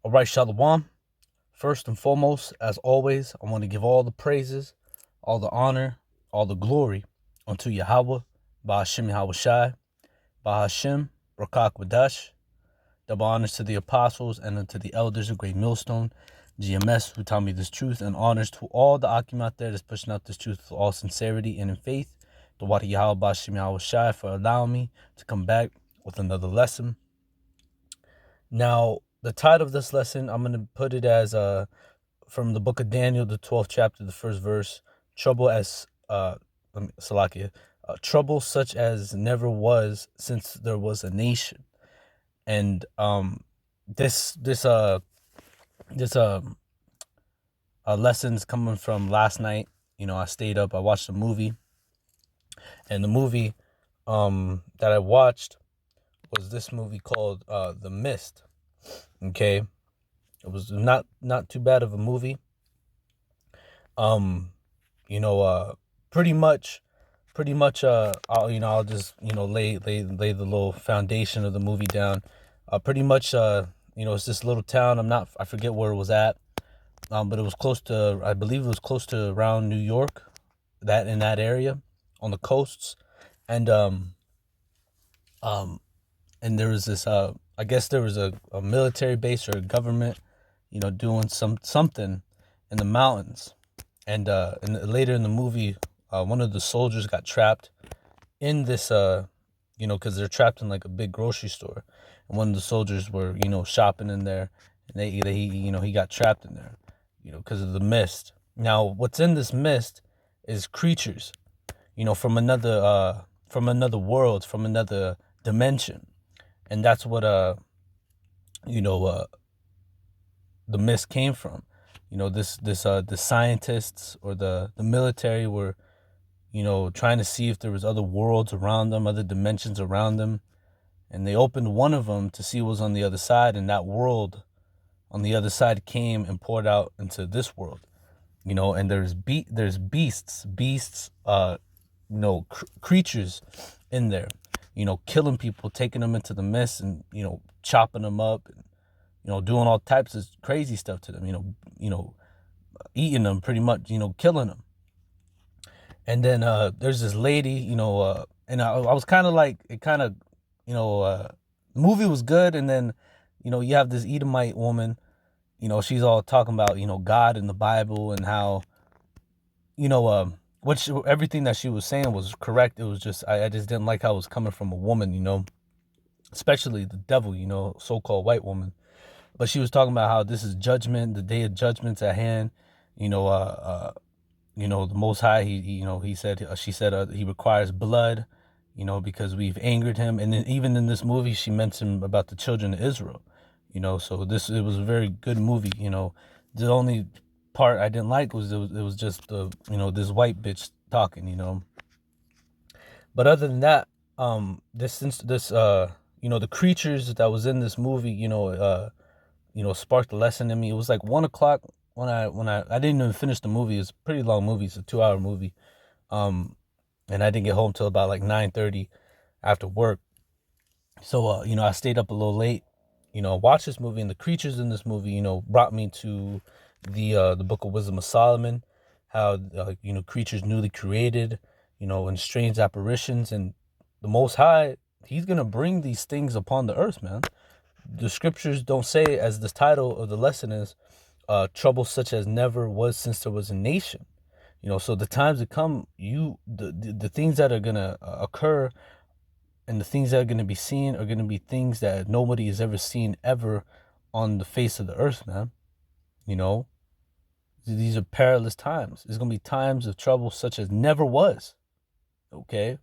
All right, Shalom. First and foremost, as always, I want to give all the praises, all the honor, all the glory unto YAHAWAH, BaHaShem YAHAWASHI, BaHaShem Rakak Wadash. Double honors to the apostles and unto the elders of Great Millstone, GMS, who taught me this truth, and honors to all the Akim out there that's pushing out this truth with all sincerity and in faith. The Wadi Yahawah, BaHaShem YAHAWASHI, for allowing me to come back with another lesson. Now, the title of this lesson, I'm going to put it as from the book of Daniel, the 12th chapter, the first verse. Trouble as Salakia, trouble such as never was since there was a nation. And this lesson's coming from last night. You know, I stayed up, I watched a movie, and the movie that I watched was this movie called The Mist. Okay, it was not too bad of a movie. Pretty much I'll just lay the little foundation of the movie down. Pretty much it's this little town. I forget where it was at, but it was close to, I believe it was close to around New York, that in that area on the coasts. And there was this I guess there was a military base or a government doing something in the mountains. And later in the movie, one of the soldiers got trapped in this because they're trapped in like a big grocery store, and one of the soldiers were shopping in there, and he got trapped in there because of the mist. Now what's in this mist is creatures from another world, from another dimension. And that's what the mist came from. The scientists or the military were trying to see if there was other worlds around them, other dimensions around them, and they opened one of them to see what was on the other side, and that world on the other side came and poured out into this world. And there's beasts, creatures in there, killing people, taking them into the mist, and chopping them up, and doing all types of crazy stuff to them, eating them, pretty much, killing them. And then there's this lady, and I was kind of like, the movie was good, and then you have this Edomite woman, she's all talking about God and the Bible, and how which everything that she was saying was correct. It was just I just didn't like how it was coming from a woman, especially the devil, so-called white woman. But she was talking about how this is judgment, the day of judgment's at hand. The Most High, she said he requires blood, because we've angered him. And then even in this movie, she mentioned about the children of Israel, so it was a very good movie. The only part I didn't like was it was just this white bitch talking. But other than that, the creatures that was in this movie, sparked a lesson in me. It was like 1:00 when I didn't even finish the movie. It's a pretty long movie. It's a 2-hour movie. And I didn't get home till about like 9:30 after work. So I stayed up a little late, watched this movie, and the creatures in this movie, brought me to the Book of Wisdom of Solomon, how creatures newly created, and strange apparitions, and the Most High, he's gonna bring these things upon the earth, man. The scriptures don't say, as the title of the lesson is, trouble such as never was since there was a nation. So the times that come, the things that are gonna occur, and the things that are gonna be seen are gonna be things that nobody has ever seen ever on the face of the earth, man. These are perilous times. There's gonna be times of trouble such as never was. Okay.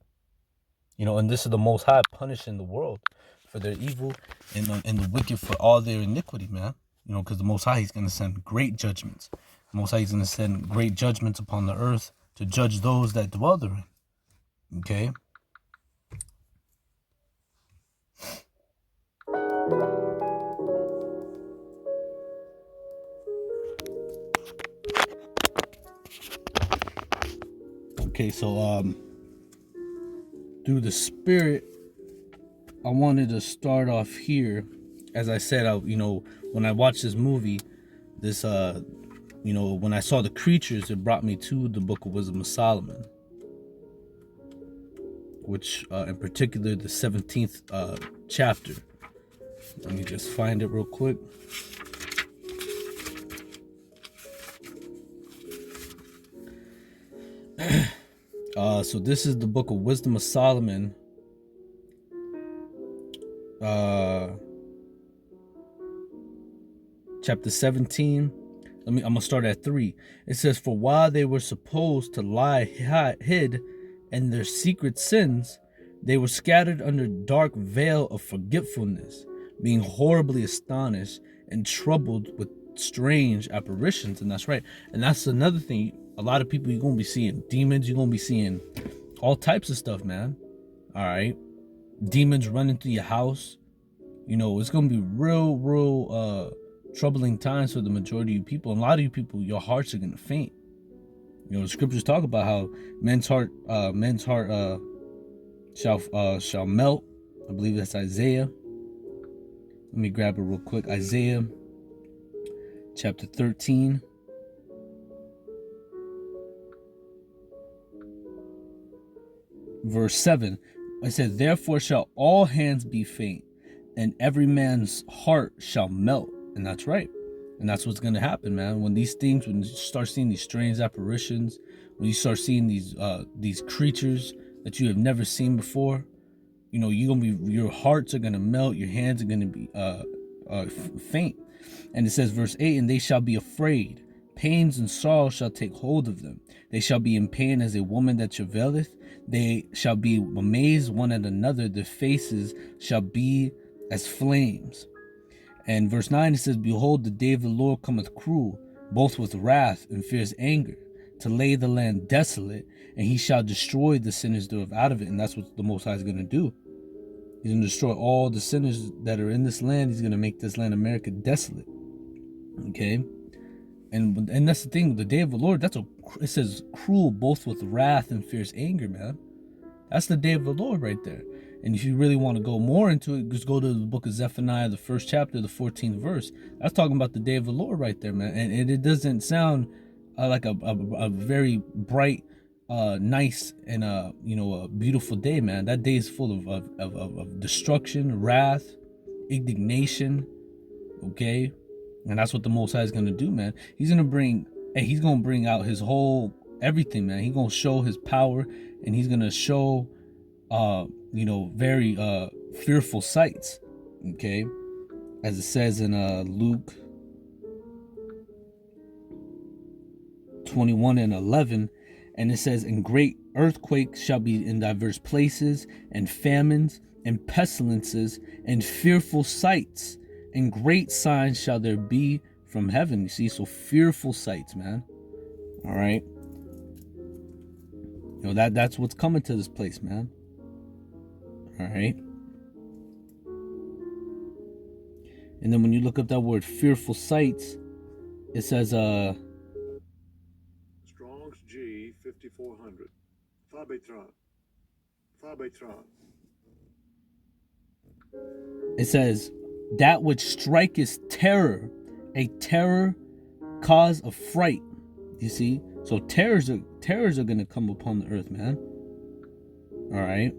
And this is the Most High punishing the world for their evil, and the wicked for all their iniquity, man. Because the Most High, he's going to send great judgments. The Most High, he's going to send great judgments upon the earth to judge those that dwell therein. Okay? Okay, so through the Spirit, I wanted to start off here as I said, when I watched this movie, this when I saw the creatures, it brought me to the Book of Wisdom of Solomon, which in particular the 17th chapter. Let me just find it real quick. So this is the Book of Wisdom of Solomon, chapter 17. I'm gonna start at 3. It says, "For while they were supposed to lie hid in their secret sins, they were scattered under dark veil of forgetfulness, being horribly astonished and troubled with strange apparitions." And that's right. And that's another thing. A lot of people, you're gonna be seeing demons. You're gonna be seeing all types of stuff, man. All right, demons running through your house. It's gonna be real troubling times for the majority of you people. And a lot of you people, your hearts are gonna faint. The scriptures talk about how men's heart shall melt. I believe that's Isaiah. Let me grab it real quick. Isaiah chapter 13. Verse 7. It says, "Therefore shall all hands be faint, and every man's heart shall melt." And that's right. And that's what's going to happen, man. When you start seeing these strange apparitions, when you start seeing these creatures that you have never seen before, your hearts are going to melt, your hands are going to be faint. And it says, verse 8, "And they shall be afraid. Pains and sorrow shall take hold of them. They shall be in pain as a woman that travaileth. They shall be amazed one at another. Their faces shall be as flames." And verse 9, it says, "Behold, the day of the Lord cometh cruel, both with wrath and fierce anger, to lay the land desolate, and he shall destroy the sinners thereof out of it." And that's what the Most High is going to do. He's going to destroy all the sinners that are in this land. He's going to make this land, America, desolate. Okay? And that's the thing, the day of the Lord, it says cruel, both with wrath and fierce anger, man. That's the day of the Lord right there. And if you really want to go more into it, just go to the book of Zephaniah, the 1st chapter, the 14th verse. That's talking about the day of the Lord right there, man. And it doesn't sound like a very bright, nice, and a beautiful day, man. That day is full of destruction, wrath, indignation. Okay, and that's what the Most High is gonna do, man. He's gonna bring out his whole everything, man. He's gonna show his power, and he's gonna show very fearful sights. Okay, as it says in Luke 21:11, and it says, "And great earthquakes shall be in diverse places, and famines, and pestilences, and fearful sights, and great signs shall there be from heaven." You see, so fearful sights, man. All right, that's what's coming to this place, man. All right. And then when you look up that word fearful sights, it says Strong's G 5400. Fabetron. It says, "That which striketh terror, a terror cause of fright." You see, so terrors are gonna come upon the earth, man. All right.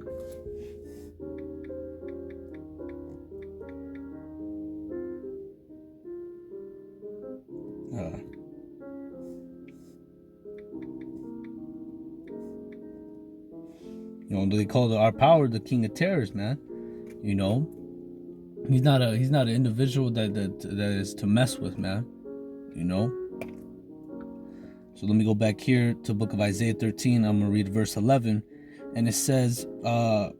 They call our power the king of terrors, man. He's not an individual that is to mess with, man. So let me go back here to the book of Isaiah 13. I'm gonna read verse 11, and it says, I'll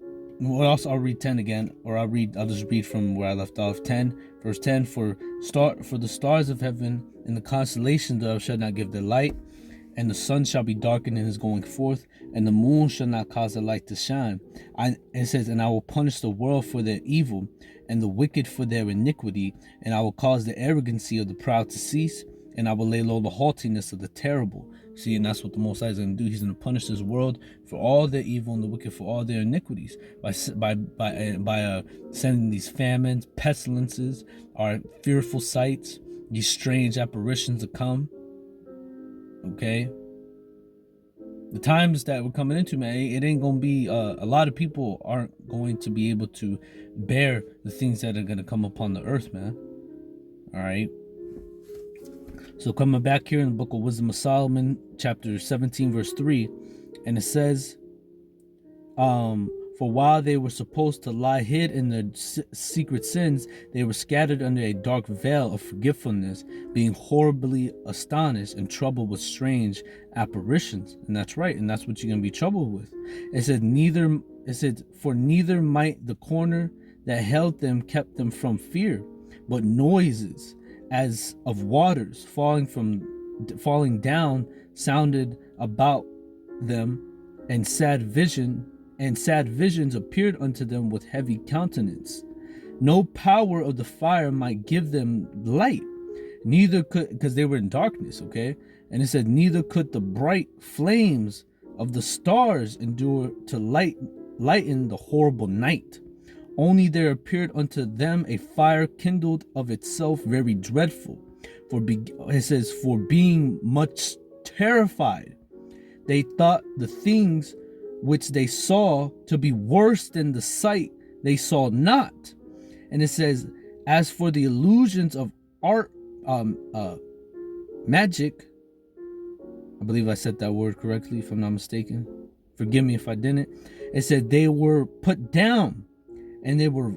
read 10 again, or I'll just read from where I left off. 10, verse 10. For the stars of heaven and the constellations thereof shall not give their light, and the sun shall be darkened in his going forth, and the moon shall not cause the light to shine. It says, "And I will punish the world for their evil, and the wicked for their iniquity, and I will cause the arrogancy of the proud to cease, and I will lay low the haughtiness of the terrible." See, and that's what the Most High is going to do. He's going to punish this world for all their evil and the wicked for all their iniquities by sending these famines, pestilences, our fearful sights, these strange apparitions to come. Okay, the times that we're coming into, man, it ain't gonna be. A lot of people aren't going to be able to bear the things that are going to come upon the earth, man. All right. So coming back here in the book of Wisdom of Solomon, chapter 17, verse 3, and it says, for while they were supposed to lie hid in their secret sins, they were scattered under a dark veil of forgetfulness, being horribly astonished and troubled with strange apparitions. And that's right, and that's what you're gonna be troubled with. It said, for neither might the corner that held them kept them from fear, but noises as of waters falling down sounded about them, and sad visions appeared unto them with heavy countenance. No power of the fire might give them light, neither could, because they were in darkness, okay? And it said, neither could the bright flames of the stars endure to lighten the horrible night. Only there appeared unto them a fire kindled of itself very dreadful. It says, for being much terrified, they thought the things which they saw to be worse than the sight they saw not. And it says, as for the illusions of art, magic, I believe I said that word correctly, if I'm not mistaken. Forgive me if I didn't. It said they were put down, and they were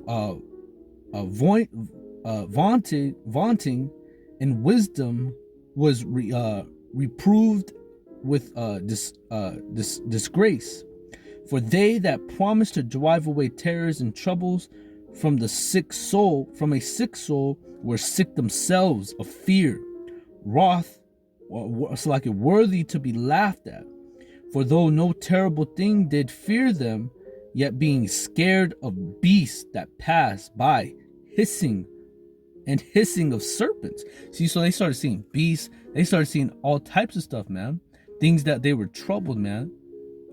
vaunting, and wisdom was reproved with disgrace. For they that promised to drive away terrors and troubles from a sick soul, were sick themselves of fear, wrath, like worthy to be laughed at. For though no terrible thing did fear them, yet being scared of beasts that pass by, hissing of serpents. See, so they started seeing beasts, they started seeing all types of stuff, man. Things that they were troubled, man.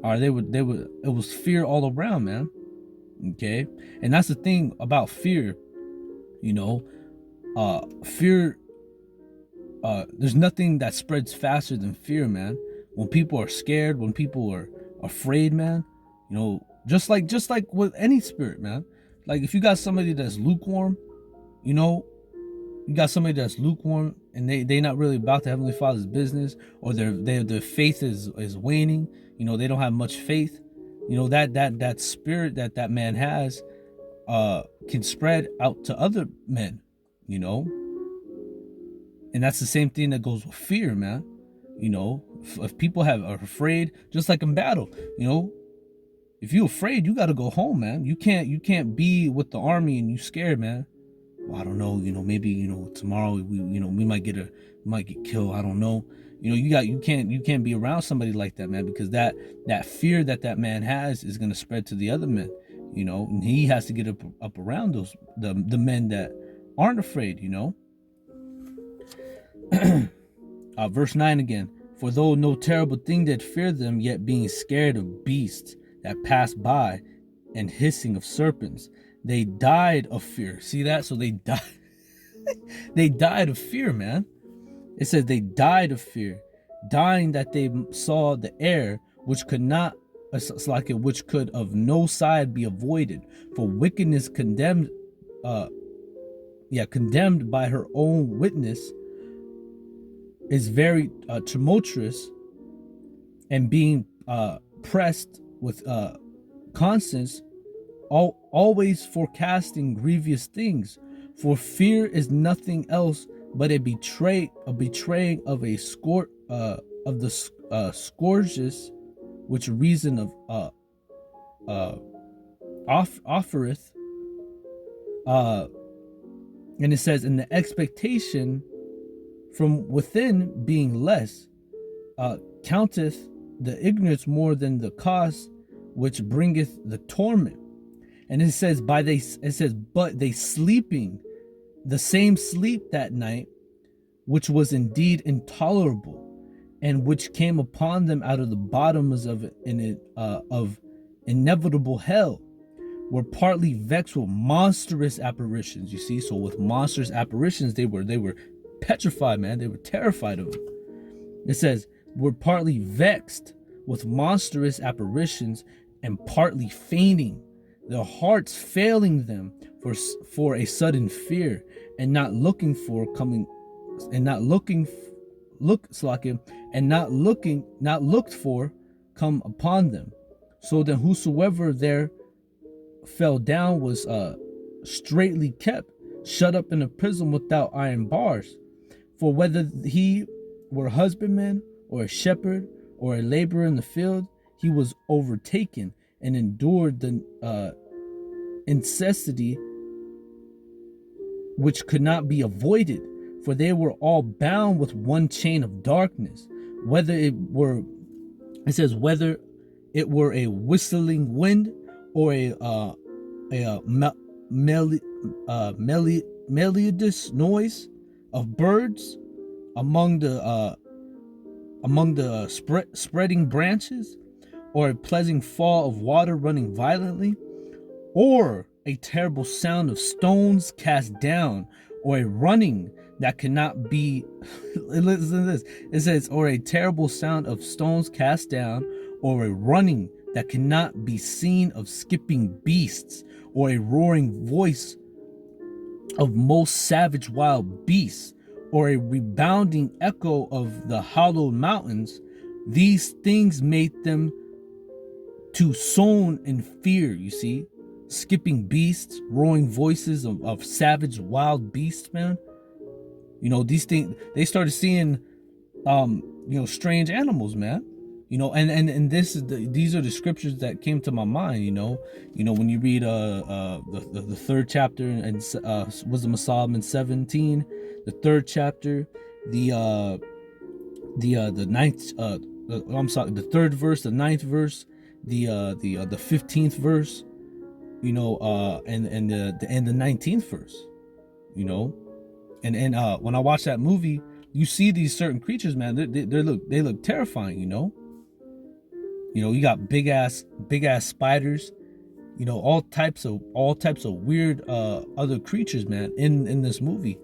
Or it was fear all around, man. Okay? And that's the thing about fear, you know. Fear, there's nothing that spreads faster than fear, man. When people are scared, when people are afraid, man, you know, just like with any spirit, man. Like if you got somebody that's lukewarm, you know, you got somebody that's lukewarm and they not really about the Heavenly Father's business, or their faith is waning, you know, they don't have much faith, you know, that spirit that man has can spread out to other men, you know. And that's the same thing that goes with fear, man. You know, if people are afraid, just like in battle, you know, if you're afraid, you got to go home, man. You can't be with the army and you scared, man. Well, I don't know, you know, maybe, you know, tomorrow we might get killed. I don't know. You know, you can't be around somebody like that, man, because that fear that man has is going to spread to the other men, you know, and he has to get up around the men that aren't afraid, you know. Verse 9 again. For though no terrible thing did fear them, yet being scared of beasts that pass by, and hissing of serpents, they died of fear. See that? So they died. They died of fear, man. It says they died of fear, dying that they saw the air, which could not, which could of no side be avoided. For wickedness condemned by her own witness, is very tumultuous, and being pressed with constance, always forecasting grievous things. For fear is nothing else but a betraying of the scourges which reason of offereth. And it says, in the expectation from within being less, counteth the ignorance more than the cause which bringeth the torment. And it says, but they sleeping the same sleep that night, which was indeed intolerable, and which came upon them out of the bottoms of inevitable hell, were partly vexed with monstrous apparitions. You see, so with monstrous apparitions, they were petrified, man. They were terrified of them. It says, were partly vexed with monstrous apparitions and partly fainting, their hearts failing them for a sudden fear, and not looking for coming, and not looking and not looked for come upon them. So then whosoever there fell down was straitly kept, shut up in a prison without iron bars. For whether he were a husbandman or a shepherd or a laborer in the field, he was overtaken and endured the incessity which could not be avoided, for they were all bound with one chain of darkness. Whether it were a whistling wind or a melodious noise of birds among the spreading branches, or a pleasant fall of water running violently, or a terrible sound of stones cast down, or a running that cannot be listen to this. It says, or a terrible sound of stones cast down, or a running that cannot be seen of skipping beasts, or a roaring voice of most savage wild beasts, or a rebounding echo of the hollowed mountains. These things made them to sown in fear. You see, skipping beasts, roaring voices of savage wild beasts, man. You know, these things, they started seeing strange animals, man. You know, and these are the scriptures that came to my mind. You know, when you read the third chapter and Wisdom of Solomon 17, the third chapter, the ninth, the third verse, the ninth verse, the 15th verse, you know, and the 19th verse, you know, and when I watch that movie, you see these certain creatures, man. They look terrifying, you know. You know, you got big ass spiders, you know, all types of weird other creatures, man, in this movie,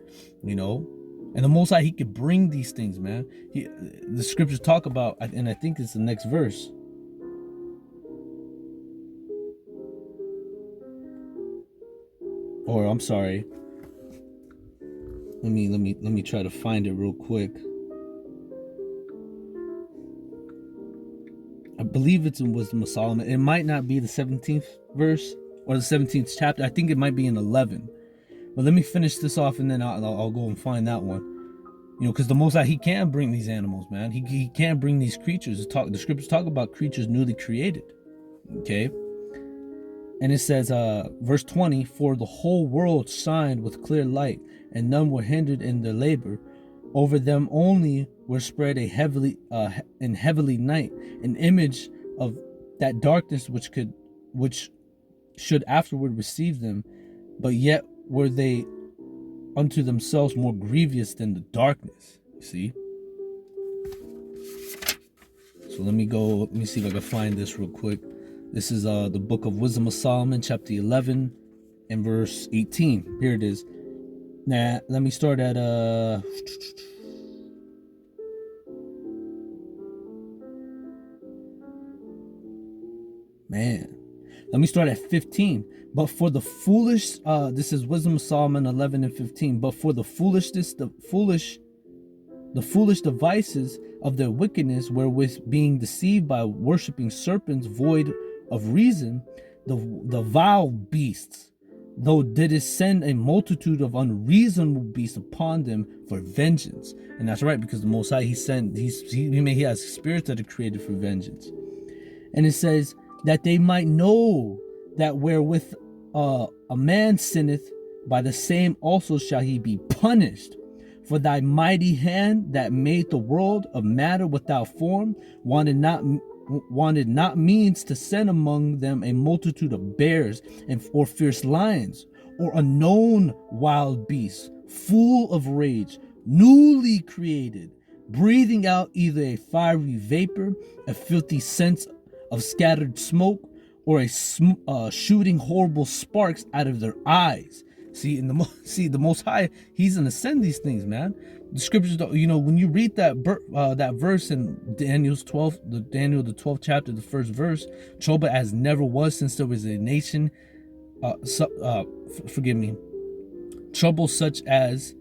you know. And the Most High, he could bring these things, man. The scriptures talk about, and I think it's the next verse. Or I'm sorry. Let me try to find it real quick. I believe it's in Wisdom of Solomon. It might not be the 17th verse or the 17th chapter. I think it might be in 11. But let me finish this off, and then I'll go and find that one. You know, because the Most High, he can bring these animals, man. He can bring these creatures. The scriptures talk about creatures newly created. Okay. And it says, verse 20, for the whole world shined with clear light, and none were hindered in their labor. Over them only were spread a heavily night, an image of that darkness which should afterward receive them, but yet were they unto themselves more grievous than the darkness. You see? So let me see if I can find this real quick. This is the book of Wisdom of Solomon, chapter 11 and verse 18. Here it is. Now, let me start at let me start at 15. But for the foolish, this is Wisdom of Solomon 11 and 15. But for the foolishness, the foolish devices of their wickedness, wherewith being deceived by worshiping serpents void of reason, the vile beasts, though didst send a multitude of unreasonable beasts upon them for vengeance. And that's right, because the Most High, he has spirits that are created for vengeance. And it says that they might know that wherewith a man sinneth, by the same also shall he be punished. For thy mighty hand that made the world of matter without form wanted not means to send among them a multitude of bears or fierce lions, or unknown wild beasts, full of rage, newly created, breathing out either a fiery vapor, a filthy scent of scattered smoke, or shooting horrible sparks out of their eyes. See, the Most High, He's gonna send these things, man. The scriptures, when you read that verse in Daniel the 12th chapter, the first verse, trouble as never was since there was a nation. Forgive me. Trouble such as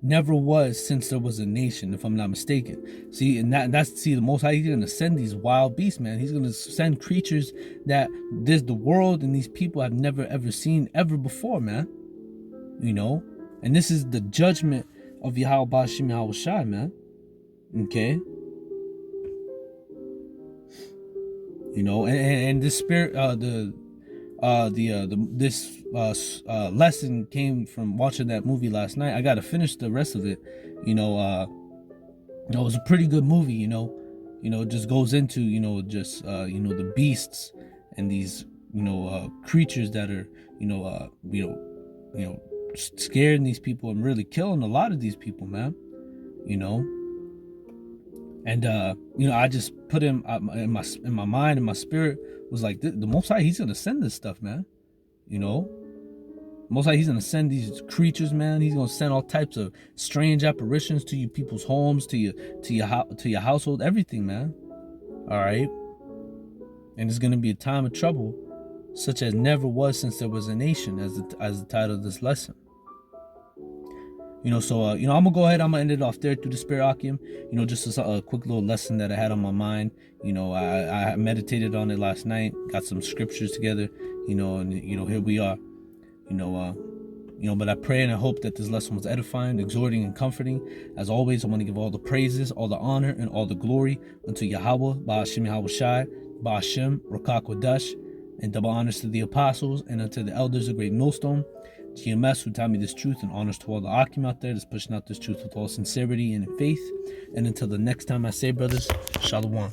never was since there was a nation, if I'm not mistaken. See, and that's the Most High, He's gonna send these wild beasts, man. He's gonna send creatures that the world and these people have never ever seen ever before, man. And this is the judgment of YAHAWASHI, YAHAWASHI, man. Okay. And this spirit, this lesson came from watching that movie last night. I gotta finish the rest of it. It was a pretty good movie. It just goes into the beasts and these creatures that are scaring these people and really killing a lot of these people, man. And I just put in my mind and my spirit was like, the Most High, He's gonna send this stuff, man. Most High, He's gonna send these creatures, man. He's gonna send all types of strange apparitions to you people's homes, to your household, everything, man. All right. And it's gonna be a time of trouble, such as never was since there was a nation, as the title of this lesson. So I'm gonna go ahead. I'm gonna end it off there through the Spirit Akim. Just a quick little lesson that I had on my mind. I meditated on it last night. Got some scriptures together. And here we are. But I pray and I hope that this lesson was edifying, exhorting, and comforting. As always, I want to give all the praises, all the honor, and all the glory unto Yahawah, Ba'ashim Yahawashai, Ba'ashim, Rakak Wadash, and double honors to the apostles and unto the elders of Great Millstone. GMS who taught me this truth, and honors to all the Akim out there that's pushing out this truth with all sincerity and in faith. And until the next time I say, brothers, Shalom.